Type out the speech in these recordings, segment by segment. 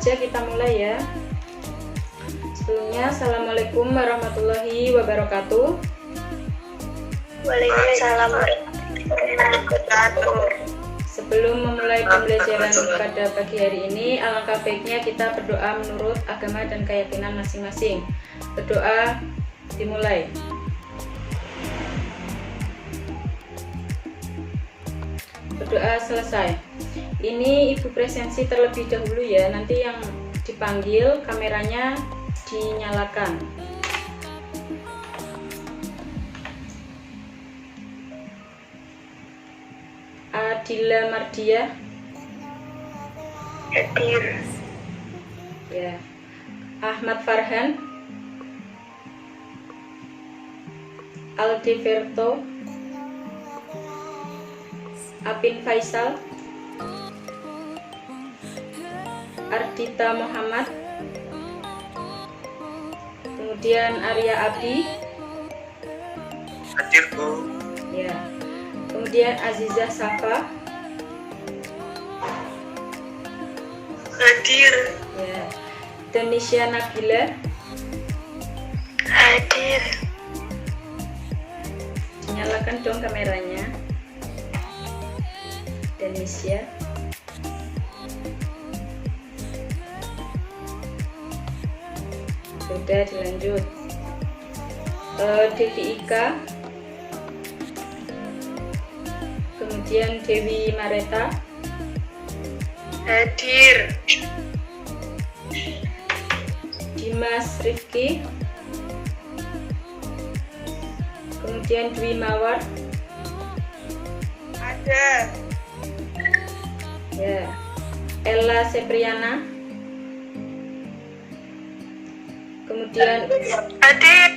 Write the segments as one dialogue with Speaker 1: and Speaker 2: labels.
Speaker 1: saja kita mulai ya. Sebelumnya, Assalamualaikum warahmatullahi wabarakatuh.
Speaker 2: Waalaikumsalam warahmatullahi wabarakatuh.
Speaker 1: Sebelum memulai pembelajaran pada pagi hari ini, alangkah baiknya kita berdoa menurut agama dan keyakinan masing-masing. Berdoa dimulai. Berdoa selesai. Ini Ibu presensi terlebih dahulu ya, nanti yang dipanggil kameranya dinyalakan. Adila Mardia.
Speaker 2: Hadir.
Speaker 1: Ya. Ahmad Farhan. Aldeverto. Apin Faisal. Ardita Muhammad. Kemudian Arya Abi.
Speaker 2: Hadir, Bu.
Speaker 1: Ya. Kemudian Azizah Safa.
Speaker 2: Hadir.
Speaker 1: Ya. Denisha Nabila.
Speaker 2: Hadir.
Speaker 1: Nyalakan dong kameranya. Denisha. Sudah, dilanjut. Devi Ika. Kemudian Dewi Mareta.
Speaker 2: Hadir.
Speaker 1: Dimas Rifki. Kemudian Dwi Mawar.
Speaker 2: Ada.
Speaker 1: Ya. Ella Sepriana. Kemudian
Speaker 2: Hadir.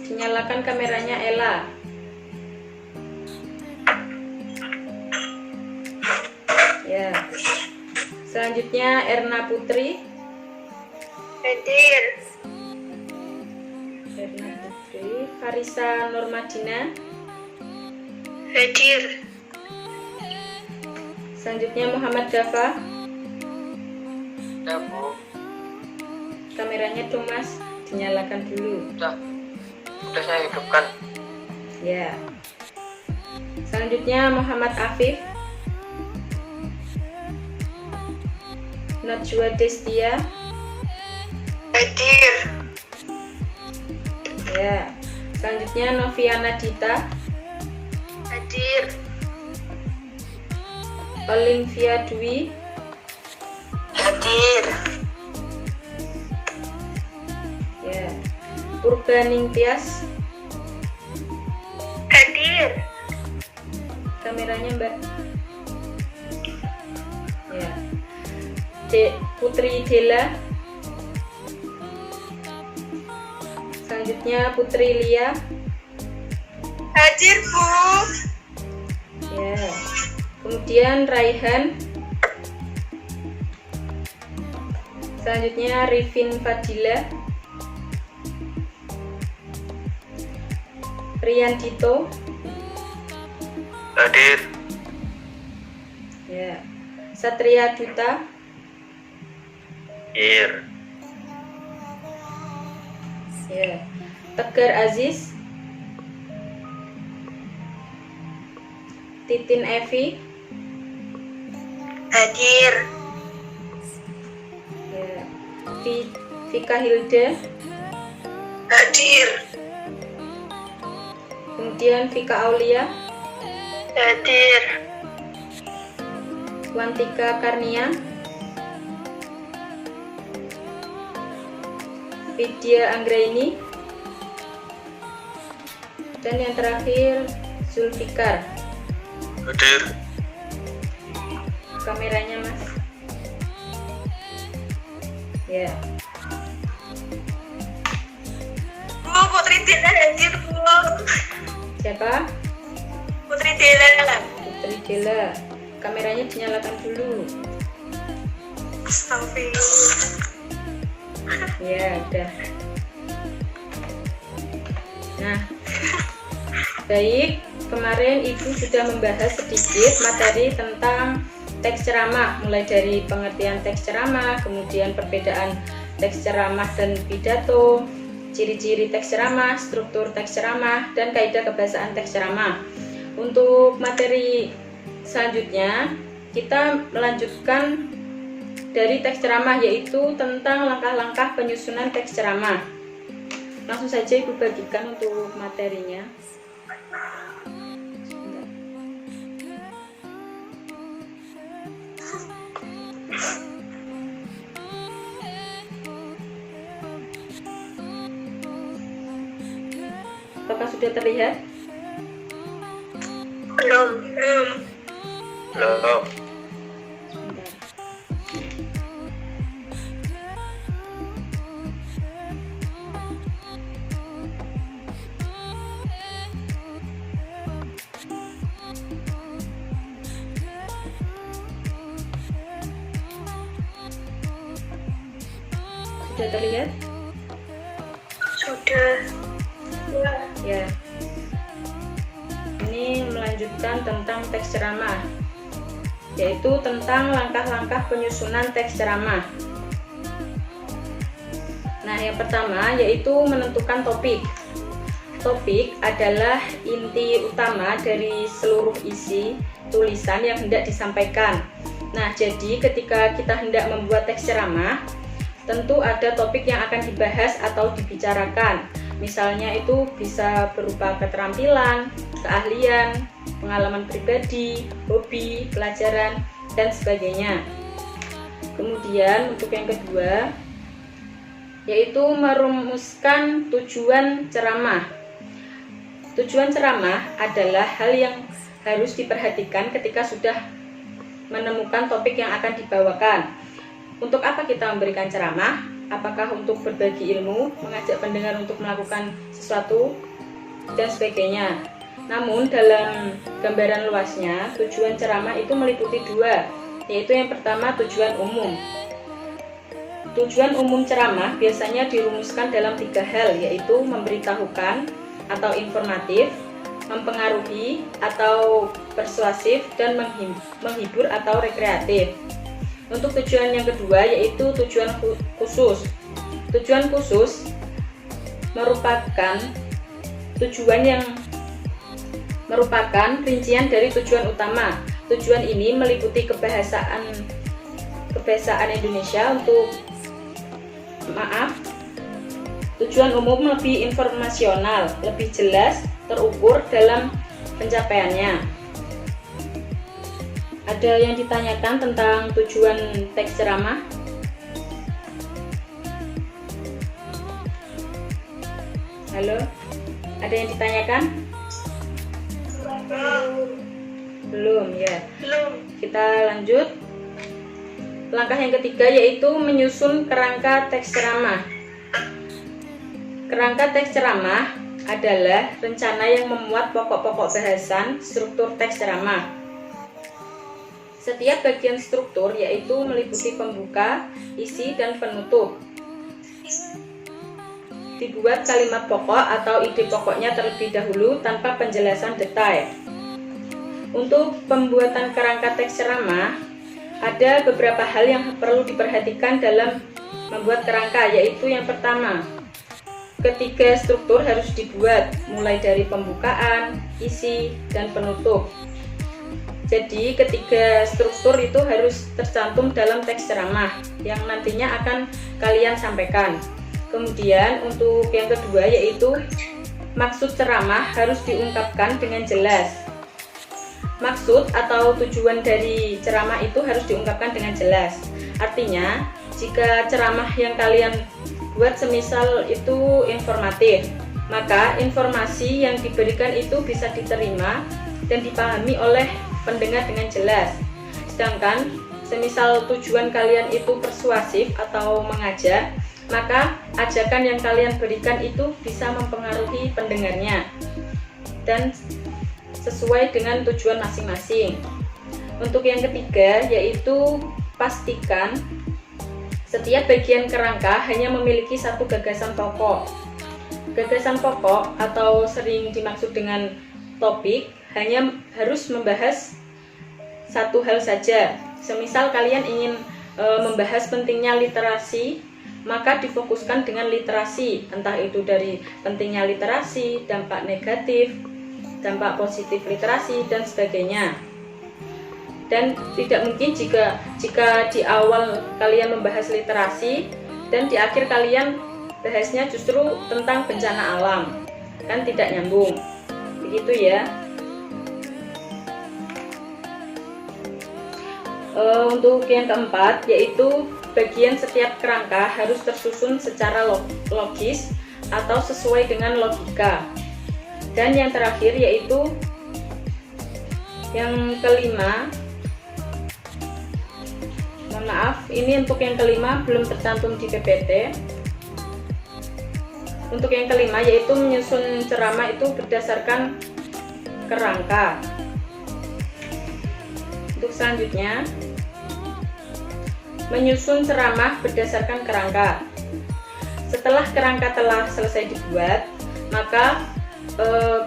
Speaker 1: dinyalakan kameranya Ella. Ya. Selanjutnya Erna Putri.
Speaker 2: Hadir.
Speaker 1: Erna Putri. Farisa Nurmadina.
Speaker 2: Hadir.
Speaker 1: Selanjutnya Muhammad Dafa.
Speaker 2: Ya, Bu.
Speaker 1: Kameranya dong Mas, dinyalakan dulu.
Speaker 2: Sudah saya hidupkan.
Speaker 1: Ya. Selanjutnya Muhammad Afif. Najwa Destia.
Speaker 2: Hadir.
Speaker 1: Ya. Selanjutnya Noviana Dita.
Speaker 2: Hadir.
Speaker 1: Olimvia Dwi.
Speaker 2: Hadir.
Speaker 1: Ya. Purbaningtyas.
Speaker 2: Hadir.
Speaker 1: Kameranya Mbak. Ya. Putri Dela. Selanjutnya Putri Lia.
Speaker 2: Hadir, Bu.
Speaker 1: Ya. Kemudian Raihan. Selanjutnya Rifin Fadila. Rian Dito.
Speaker 2: Hadir.
Speaker 1: Ya. Satria Duta.
Speaker 2: Hadir.
Speaker 1: Ya. Tegar Aziz. Titin Evi.
Speaker 2: Hadir.
Speaker 1: Ya. Vika Hilda.
Speaker 2: Hadir.
Speaker 1: Kemudian Vika Aulia.
Speaker 2: Hadir.
Speaker 1: Wantika Karnia. Vidya Anggraini. Dan yang terakhir Zulfikar.
Speaker 2: Hadir.
Speaker 1: Kameranya Mas. Ya.
Speaker 2: Bu, Putri Dela hadir, Bu.
Speaker 1: Siapa?
Speaker 2: Putri Dela.
Speaker 1: Putri Dela. Kameranya dinyalakan dulu.
Speaker 2: Astagfirullah.
Speaker 1: Ya, udah. Nah, baik. Kemarin Ibu sudah membahas sedikit materi tentang teks ceramah, mulai dari pengertian teks ceramah, kemudian perbedaan teks ceramah dan pidato, ciri-ciri teks ceramah, struktur teks ceramah, dan kaidah kebahasaan teks ceramah. Untuk materi selanjutnya, kita melanjutkan dari teks ceramah, yaitu tentang langkah-langkah penyusunan teks ceramah. Langsung saja Ibu bagikan untuk materinya. Apakah sudah terlihat?
Speaker 2: Belum.
Speaker 3: Belum.
Speaker 1: Sudah terlihat?
Speaker 2: Sudah.
Speaker 1: Ya. Ini melanjutkan tentang teks ceramah, yaitu tentang langkah-langkah penyusunan teks ceramah. Nah, yang pertama yaitu menentukan topik. Topik adalah inti utama dari seluruh isi tulisan yang hendak disampaikan. Nah, jadi ketika kita hendak membuat teks ceramah, tentu ada topik yang akan dibahas atau dibicarakan. Misalnya itu bisa berupa keterampilan, keahlian, pengalaman pribadi, hobi, pelajaran, dan sebagainya. Kemudian untuk yang kedua, yaitu merumuskan tujuan ceramah. Tujuan ceramah adalah hal yang harus diperhatikan ketika sudah menemukan topik yang akan dibawakan. Untuk apa kita memberikan ceramah? Apakah untuk berbagi ilmu, mengajak pendengar untuk melakukan sesuatu, dan sebagainya. Namun dalam gambaran luasnya, tujuan ceramah itu meliputi dua, yaitu yang pertama tujuan umum. Tujuan umum ceramah biasanya dirumuskan dalam tiga hal, yaitu memberitahukan atau informatif, mempengaruhi atau persuasif, dan menghibur atau rekreatif. Untuk tujuan yang kedua yaitu tujuan khusus. Tujuan khusus merupakan tujuan yang merupakan rincian dari tujuan utama. Tujuan ini meliputi kebahasaan Indonesia tujuan umum lebih informasional, lebih jelas, terukur dalam pencapaiannya. Ada yang ditanyakan tentang tujuan teks ceramah? Halo? Ada yang ditanyakan? Belum ya.
Speaker 2: Belum.
Speaker 1: Kita lanjut. Langkah yang ketiga yaitu menyusun kerangka teks ceramah. Kerangka teks ceramah adalah rencana yang memuat pokok-pokok bahasan struktur teks ceramah. Setiap bagian struktur yaitu meliputi pembuka, isi, dan penutup. Dibuat kalimat pokok atau ide pokoknya terlebih dahulu tanpa penjelasan detail. Untuk pembuatan kerangka teks ceramah, ada beberapa hal yang perlu diperhatikan dalam membuat kerangka, yaitu yang pertama, ketiga struktur harus dibuat, mulai dari pembukaan, isi, dan penutup. Jadi ketiga struktur itu harus tercantum dalam teks ceramah yang nantinya akan kalian sampaikan. Kemudian untuk yang kedua yaitu maksud ceramah harus diungkapkan dengan jelas. Maksud atau tujuan dari ceramah itu harus diungkapkan dengan jelas. Artinya, jika ceramah yang kalian buat semisal itu informatif, maka informasi yang diberikan itu bisa diterima dan dipahami oleh pendengar dengan jelas. Sedangkan semisal tujuan kalian itu persuasif atau mengajak, maka ajakan yang kalian berikan itu bisa mempengaruhi pendengarnya dan sesuai dengan tujuan masing-masing. Untuk yang ketiga yaitu pastikan setiap bagian kerangka hanya memiliki satu gagasan pokok. Gagasan pokok atau sering dimaksud dengan topik hanya harus membahas satu hal saja. Semisal kalian ingin membahas pentingnya literasi, maka difokuskan dengan literasi, entah itu dari pentingnya literasi, dampak negatif, dampak positif literasi, dan sebagainya. Dan tidak mungkin jika di awal kalian membahas literasi dan di akhir kalian bahasnya justru tentang bencana alam, kan tidak nyambung, begitu ya. Untuk yang keempat, yaitu bagian setiap kerangka harus tersusun secara logis atau sesuai dengan logika. Dan yang terakhir yaitu yang kelima, mohon maaf, ini untuk yang kelima belum tercantum di PPT. Untuk yang kelima yaitu menyusun ceramah itu berdasarkan kerangka. Untuk selanjutnya, menyusun ceramah berdasarkan kerangka. Setelah kerangka telah selesai dibuat, maka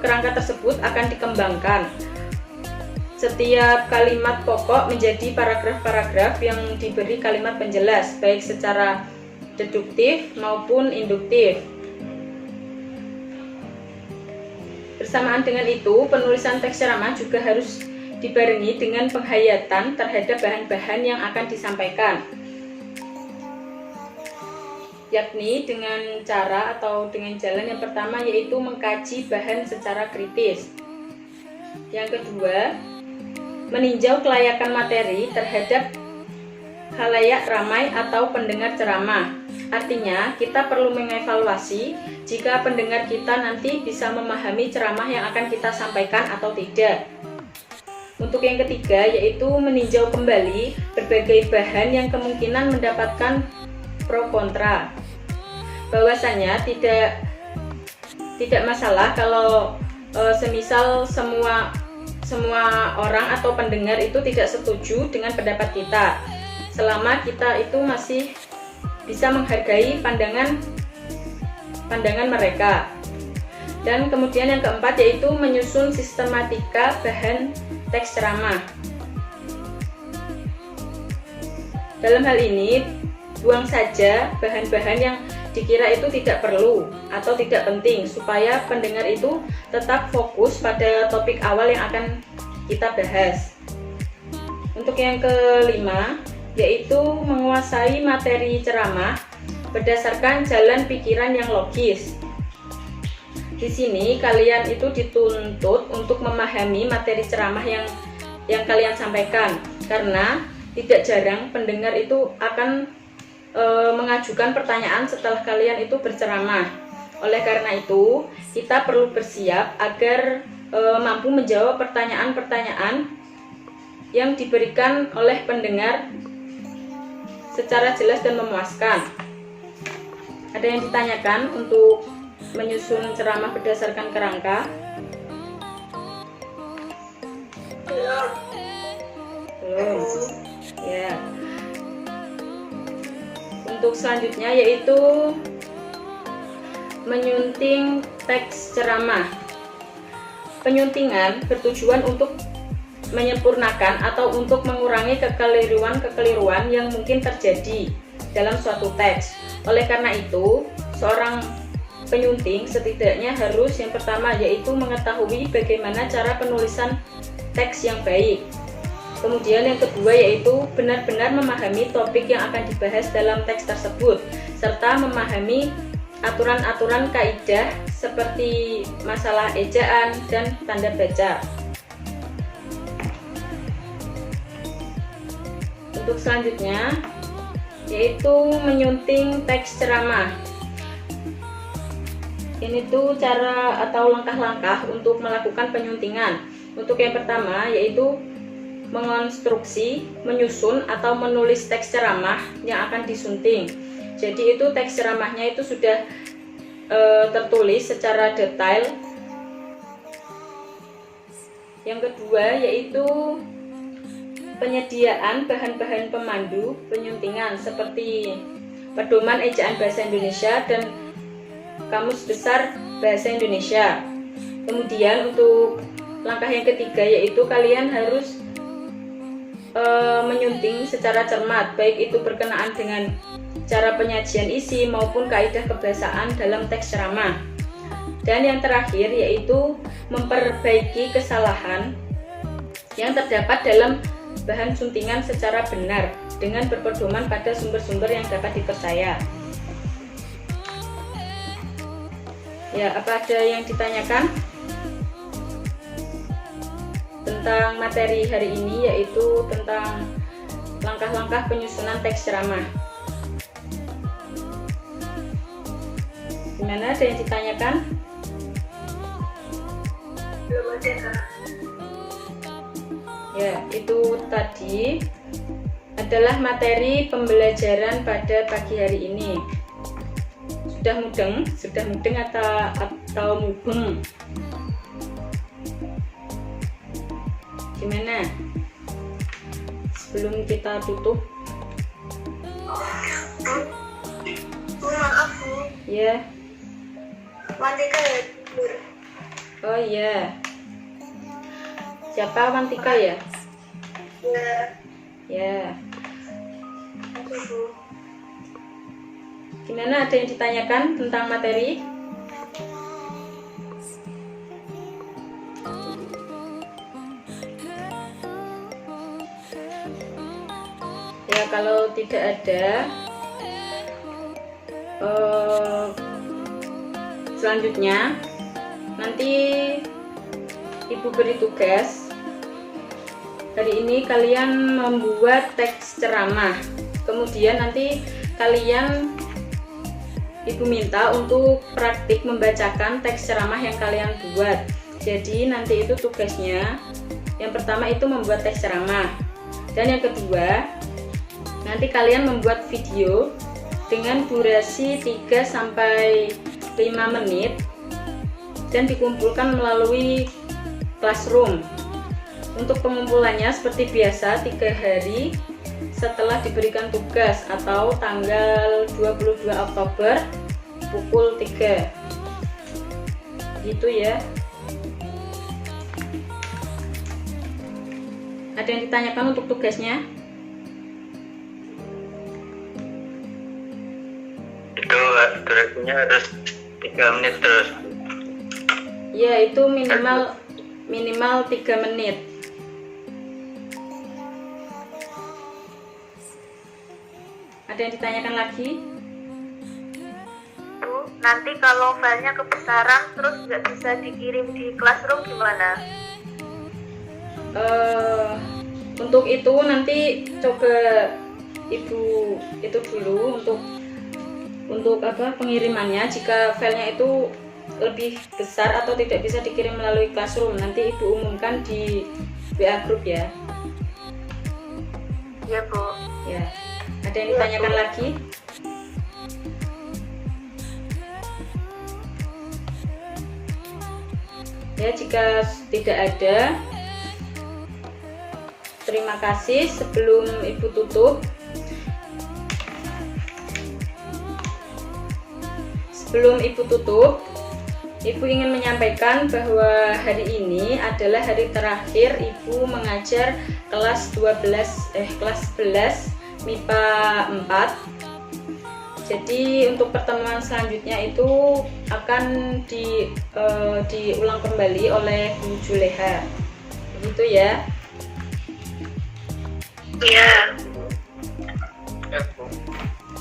Speaker 1: kerangka tersebut akan dikembangkan. Setiap kalimat pokok menjadi paragraf-paragraf yang diberi kalimat penjelas, baik secara deduktif maupun induktif. Bersamaan dengan itu, penulisan teks ceramah juga harus dibarengi dengan penghayatan terhadap bahan-bahan yang akan disampaikan, yakni dengan cara atau dengan jalan yang pertama yaitu mengkaji bahan secara kritis. Yang kedua, meninjau kelayakan materi terhadap khalayak ramai atau pendengar ceramah. Artinya, kita perlu mengevaluasi jika pendengar kita nanti bisa memahami ceramah yang akan kita sampaikan atau tidak. Untuk yang ketiga, yaitu meninjau kembali berbagai bahan yang kemungkinan mendapatkan pro kontra. Bahwasanya tidak masalah kalau semisal semua orang atau pendengar itu tidak setuju dengan pendapat kita, selama kita itu masih bisa menghargai pandangan mereka. Dan kemudian yang keempat yaitu menyusun sistematika bahan teks ceramah. Dalam hal ini, buang saja bahan-bahan yang dikira itu tidak perlu atau tidak penting, supaya pendengar itu tetap fokus pada topik awal yang akan kita bahas. Untuk yang kelima, yaitu menguasai materi ceramah berdasarkan jalan pikiran yang logis. Di sini kalian itu dituntut untuk memahami materi ceramah yang kalian sampaikan, karena tidak jarang pendengar itu akan mengajukan pertanyaan setelah kalian itu berceramah. Oleh karena itu, kita perlu bersiap agar mampu menjawab pertanyaan-pertanyaan yang diberikan oleh pendengar secara jelas dan memuaskan. Ada yang ditanyakan untuk menyusun ceramah berdasarkan kerangka? Belum. Ya. Untuk selanjutnya yaitu menyunting teks ceramah. Penyuntingan bertujuan untuk menyempurnakan atau untuk mengurangi kekeliruan yang mungkin terjadi dalam suatu teks. Oleh karena itu, seorang penyunting setidaknya harus yang pertama yaitu mengetahui bagaimana cara penulisan teks yang baik. Kemudian yang kedua yaitu benar-benar memahami topik yang akan dibahas dalam teks tersebut, serta memahami aturan-aturan kaidah seperti masalah ejaan dan tanda baca. Untuk selanjutnya yaitu menyunting teks ceramah. Ini tuh cara atau langkah-langkah untuk melakukan penyuntingan. Untuk yang pertama yaitu mengonstruksi, menyusun atau menulis teks ceramah yang akan disunting. Jadi itu teks ceramahnya itu sudah tertulis secara detail. Yang kedua yaitu penyediaan bahan-bahan pemandu penyuntingan seperti pedoman ejaan bahasa Indonesia dan kamus besar bahasa Indonesia. Kemudian untuk langkah yang ketiga yaitu kalian harus menyunting secara cermat, baik itu berkenaan dengan cara penyajian isi maupun kaidah kebahasaan dalam teks ceramah. Dan yang terakhir yaitu memperbaiki kesalahan yang terdapat dalam bahan suntingan secara benar dengan berpedoman pada sumber-sumber yang dapat dipercaya. Ya, apa ada yang ditanyakan tentang materi hari ini, yaitu tentang langkah-langkah penyusunan teks ceramah? Gimana, ada yang ditanyakan?
Speaker 2: Belum ada, Kak.
Speaker 1: Ya, itu tadi adalah materi pembelajaran pada pagi hari ini. Sudah mudeng atau mubeng? Gimana? Sebelum kita tutup.
Speaker 2: Bu, maaf Bu.
Speaker 1: Ya.
Speaker 2: Wantika ya, Bu.
Speaker 1: Oh iya. Siapa, Wantika ya?
Speaker 2: Ya,
Speaker 1: Ya.
Speaker 2: oke Bu.
Speaker 1: Gimana, ada yang ditanyakan tentang materi? Ya, kalau tidak ada, selanjutnya nanti Ibu beri tugas. Hari ini kalian membuat teks ceramah. Kemudian nanti kalian, Ibu minta untuk praktik membacakan teks ceramah yang kalian buat. Jadi nanti itu tugasnya, yang pertama itu membuat teks ceramah. Dan yang kedua, nanti kalian membuat video dengan durasi 3-5 menit dan dikumpulkan melalui Classroom. Untuk pengumpulannya seperti biasa 3 hari setelah diberikan tugas atau tanggal 22 Oktober pukul 3. Gitu ya. Ada yang ditanyakan untuk tugasnya?
Speaker 3: Itu durasinya harus 3 menit terus.
Speaker 1: Ya, itu minimal 3 menit. Ada yang ditanyakan lagi?
Speaker 2: Bu, nanti kalau filenya kebesaran terus nggak bisa dikirim di Classroom gimana?
Speaker 1: Untuk itu nanti coba Ibu itu dulu untuk pengirimannya. Jika filenya itu lebih besar atau tidak bisa dikirim melalui Classroom, nanti Ibu umumkan di WA group ya.
Speaker 2: Iya Bu.
Speaker 1: Ya. Ada yang ditanyakan lagi? Ya, jika tidak ada, terima kasih. Sebelum Ibu tutup, Ibu ingin menyampaikan bahwa hari ini adalah hari terakhir Ibu mengajar kelas 11 MIPA 4. Jadi untuk pertemuan selanjutnya itu akan diulang kembali oleh Bu Juleha. Begitu ya.
Speaker 2: Iya.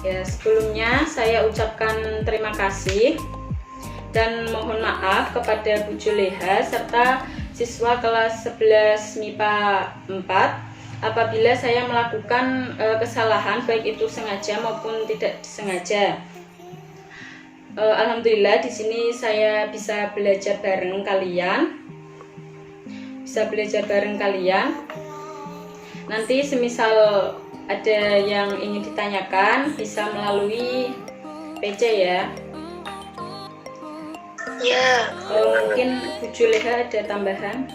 Speaker 1: Ya, sebelumnya saya ucapkan terima kasih dan mohon maaf kepada Bu Juleha serta siswa kelas 11 MIPA 4 apabila saya melakukan kesalahan baik itu sengaja maupun tidak disengaja. Alhamdulillah di sini saya bisa belajar bareng kalian. Nanti semisal ada yang ingin ditanyakan bisa melalui PC ya.
Speaker 2: Ya.
Speaker 1: Mungkin Bu Juleha ada tambahan?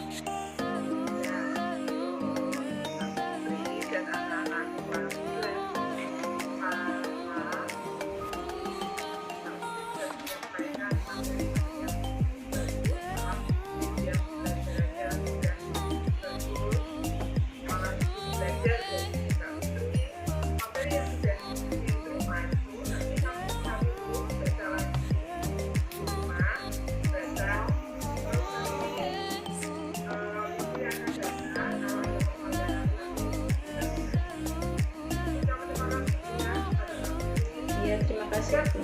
Speaker 1: kasih.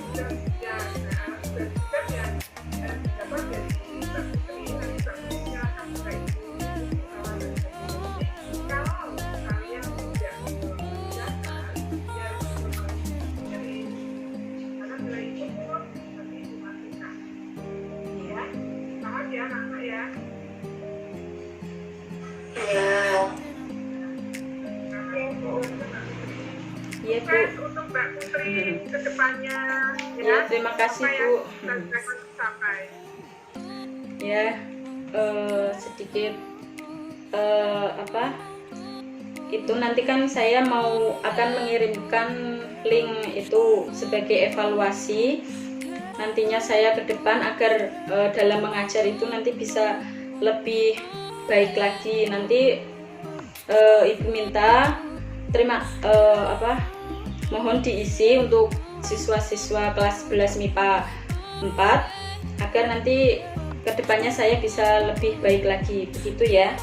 Speaker 1: Iya Bu.
Speaker 4: Untuk Mbak Putri ke depannya
Speaker 1: Ya, terima kasih Bu.
Speaker 4: sampai.
Speaker 1: Ya, sedikit itu nanti kan saya akan mengirimkan link itu sebagai evaluasi nantinya saya ke depan agar dalam mengajar itu nanti bisa lebih baik lagi. Nanti Ibu minta mohon diisi untuk siswa-siswa kelas 11 MIPA 4 agar nanti kedepannya saya bisa lebih baik lagi, begitu ya.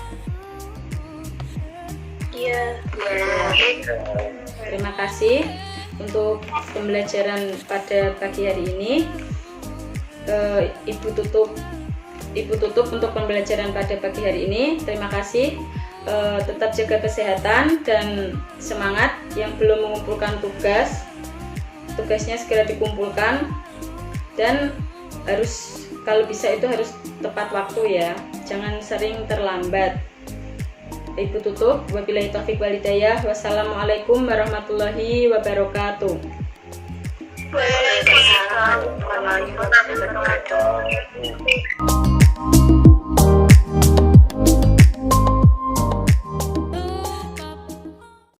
Speaker 2: Iya.
Speaker 1: Terima kasih untuk pembelajaran pada pagi hari ini. Ibu tutup untuk pembelajaran pada pagi hari ini. Terima kasih. Tetap jaga kesehatan dan semangat. Yang belum mengumpulkan tugasnya segera dikumpulkan, dan kalau bisa itu harus tepat waktu ya, jangan sering terlambat. Ibu tutup, wabillahi taufiq walhidayah. Wassalamualaikum warahmatullahi wabarakatuh.
Speaker 2: Waalaikumsalam warahmatullahi wabarakatuh.